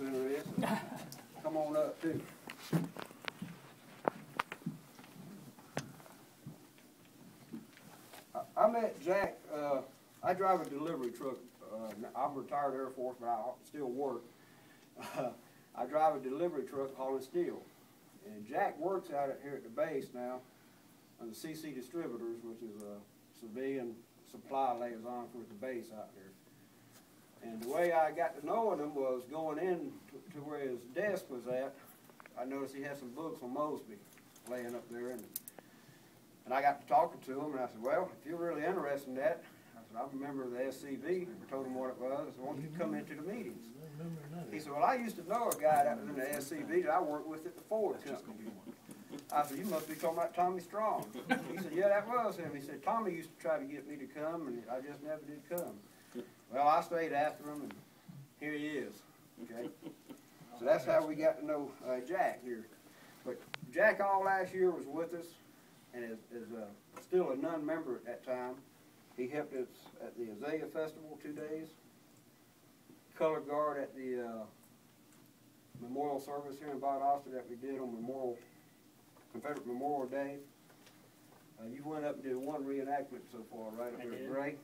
interested. Come on up too. I met Jack. I drive a delivery truck. I'm a retired Air Force, but I still work. I drive a delivery truck hauling steel. And Jack works out here at the base now on the CC Distributors, which is a civilian supply liaison for the base out here. And the way I got to knowing him was going in to where his desk was at. I noticed he had some books on Mosby laying up there, and I got to talking to him, and I said, well, if you're really interested in that, I said, I'm a member of the SCV. I told him what it was. I said, why don't you come into the meetings? He said, well, I used to know a guy that was in the SCV that I worked with at the Ford company. I said, you must be talking about Tommy Strong. He said, yeah, that was him. He said, Tommy used to try to get me to come, and I just never did come. Well, I stayed after him, and here he is. Okay, so that's how we got to know Jack here. But Jack all last year was with us, and is still a non-member at that time. He helped us at the Azalea Festival 2 days, color guard at the memorial service here in Valdosta that we did on Confederate Memorial Day. You went up and did one reenactment so far, right? I did. Great.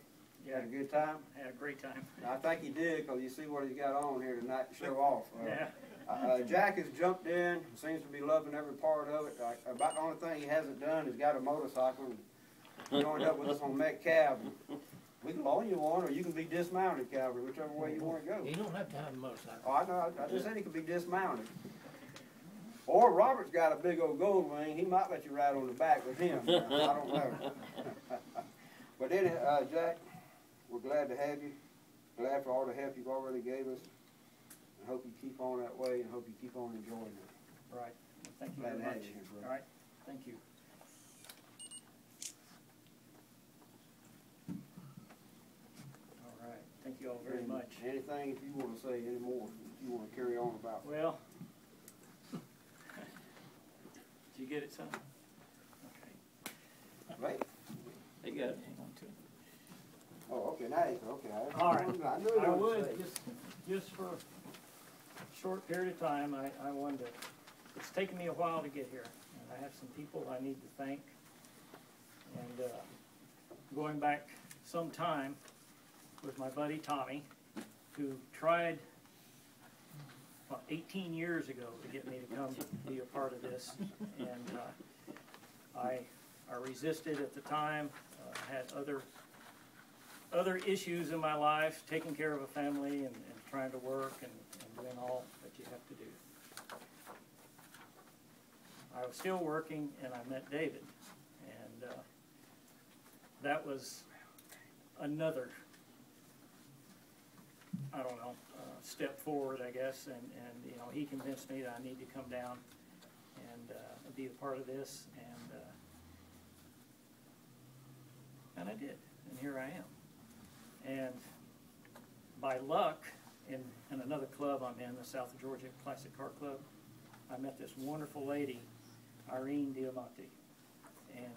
Yeah. Had a good time? Had a great time. I think he did, because you see what he's got on here tonight to show off. Yeah. Jack has jumped in, seems to be loving every part of it. About the only thing he hasn't done is got a motorcycle and joined up with us on Metcalf. We can loan you one, or you can be dismounted, Calvary, whichever way you want to go. You don't have to have a motorcycle. Oh, I know. I just said he could be dismounted. Or Robert's got a big old gold wing. He might let you ride on the back with him. I don't know. But then, Jack, we're glad to have you. Glad for all the help you've already gave us. I hope you keep on that way, and hope you keep on enjoying it. Right. Thank you Glad very to have much. you here, brother. All right. Thank you. All right. Thank you all very much. Anything, if you want to say any more, if you want to carry on about. Well, did you get it, son? Okay. Right. They got it. Hang on to it. Oh, okay, nice. Okay. All right. I knew I would, just for a short period of time, I wanted to, it's taken me a while to get here, and I have some people I need to thank. And going back some time with my buddy Tommy, who tried about 18 years ago to get me to come be a part of this, and I resisted at the time. Had other issues in my life, taking care of a family and trying to work and doing all that you have to do. I was still working, and I met David, and that was another, I don't know, step forward, I guess, and you know, he convinced me that I need to come down and be a part of this, and I did, and here I am. And by luck, in another club I'm in, the South of Georgia Classic Car Club, I met this wonderful lady, Irene Diamante, and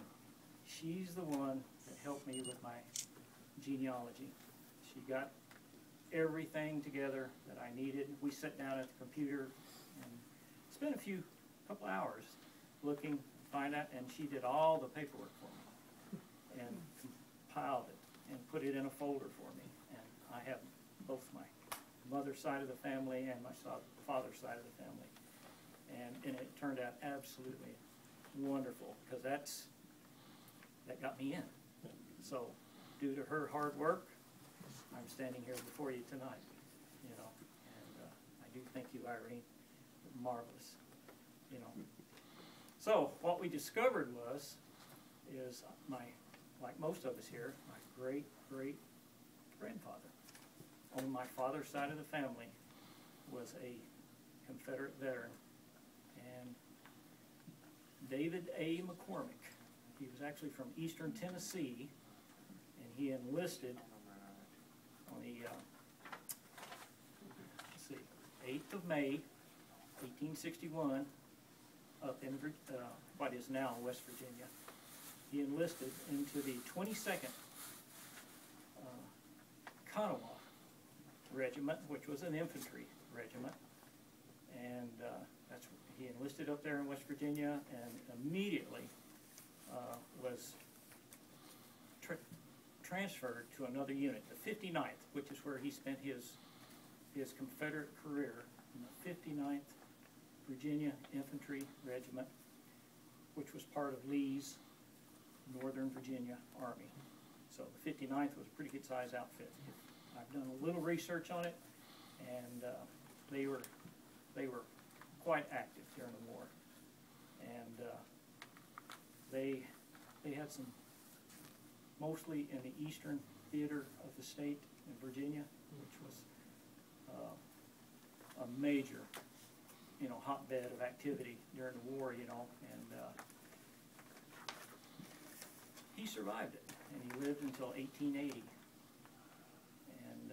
she's the one that helped me with my genealogy. She got everything together that I needed. We sat down at the computer and spent a couple hours looking, find out, and she did all the paperwork for me and compiled it and put it in a folder for me. And I have both my mother's side of the family and my father's side of the family. And it turned out absolutely wonderful, because that got me in. So due to her hard work, I'm standing here before you tonight, you know, and I do thank you, Irene. Marvelous, you know. So what we discovered is like most of us here, my great-great-grandfather on my father's side of the family was a Confederate veteran, and David A. McCormick. He was actually from eastern Tennessee, and he enlisted on the 8th of May, 1861, up in what is now West Virginia. He enlisted into the 22nd Kanawha Regiment, which was an infantry regiment, and he enlisted up there in West Virginia, and immediately was transferred to another unit, the 59th, which is where he spent his Confederate career, in the 59th Virginia Infantry Regiment, which was part of Lee's Northern Virginia Army. So the 59th was a pretty good size outfit. I've done a little research on it, and they were quite active during the war, and they had some, mostly in the eastern theater of the state in Virginia, which was a major, hotbed of activity during the war, and he survived it, and he lived until 1880, and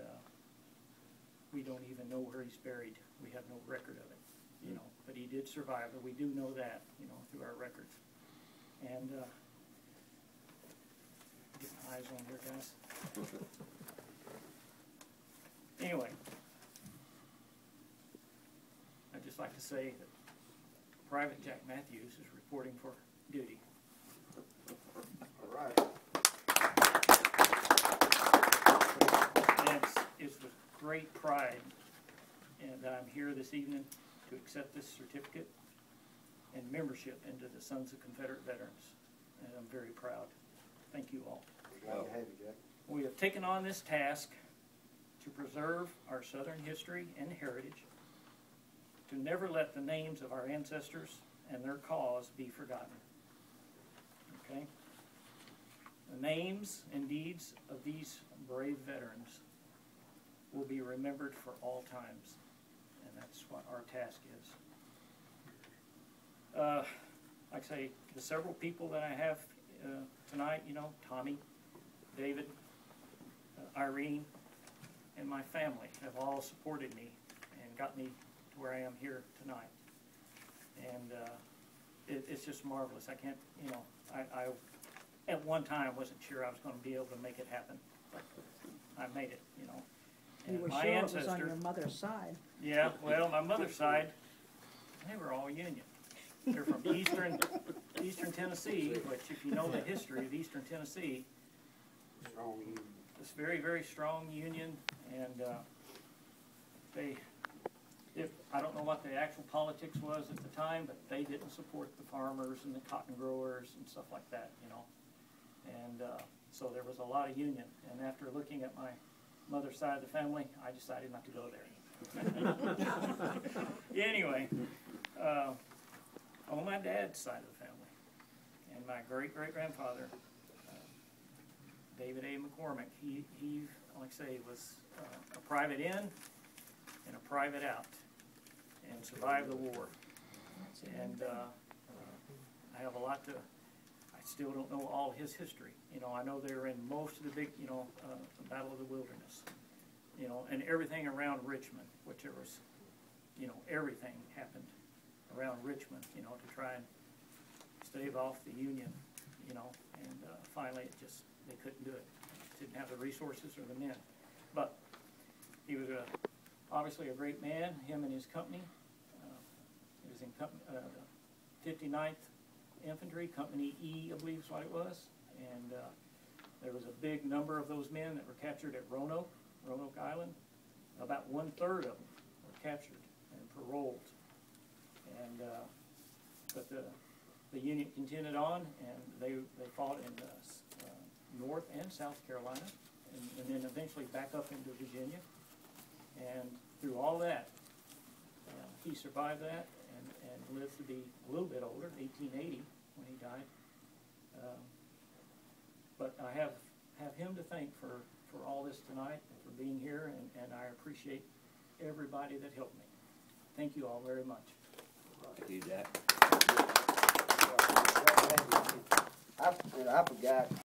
we don't even know where he's buried. We have no record of it, but he did survive, and we do know that, through our records. And get my eyes on here, guys. Anyway, I'd just like to say that Private Jack Mathews is reporting for duty. All right. And it's with great pride that I'm here this evening to accept this certificate and membership into the Sons of Confederate Veterans. And I'm very proud. Thank you all. Glad to have you, Jack. We have taken on this task to preserve our Southern history and heritage, to never let the names of our ancestors and their cause be forgotten. Okay? The names and deeds of these brave veterans will be remembered for all times, and that's what our task is. Like I say, the several people that I have tonight, Tommy, David, Irene, and my family have all supported me and got me to where I am here tonight. And it's just marvelous. I can't, I at one time wasn't sure I was going to be able to make it happen, but I made it, And You were my sure it was ancestor, on your mother's side. yeah, well, my mother's side, they were all Union. They're from eastern Tennessee, which if you know the history of eastern Tennessee, Strong union. it's very, very strong Union, and I don't know what the actual politics was at the time, but they didn't support the farmers and the cotton growers and stuff like that, And so there was a lot of Union, and after looking at my mother's side of the family, I decided not to go there. Anyway, on my dad's side of the family, and my great-great-grandfather, David A. McCormick, he like I say, was a private in and a private out, and survived the war. And I have a lot to, I still don't know all his history. I know they were in most of the big, the Battle of the Wilderness, and everything around Richmond, which there was, everything happened around Richmond, to try and stave off the Union, and finally they couldn't do it. Didn't have the resources or the men. But he was obviously a great man, him and his company. He was in the 59th Infantry, Company E, I believe is what it was. And there was a big number of those men that were captured at Roanoke Island. About 1/3 of them were captured and paroled. And but the Union continued on, and they fought in North and South Carolina, and then eventually back up into Virginia. And through all that, he survived that and lived to be a little bit older, 1880 when he died. But I have him to thank for all this tonight and for being here, and I appreciate everybody that helped me. Thank you all very much. Thank you, Jack. I forgot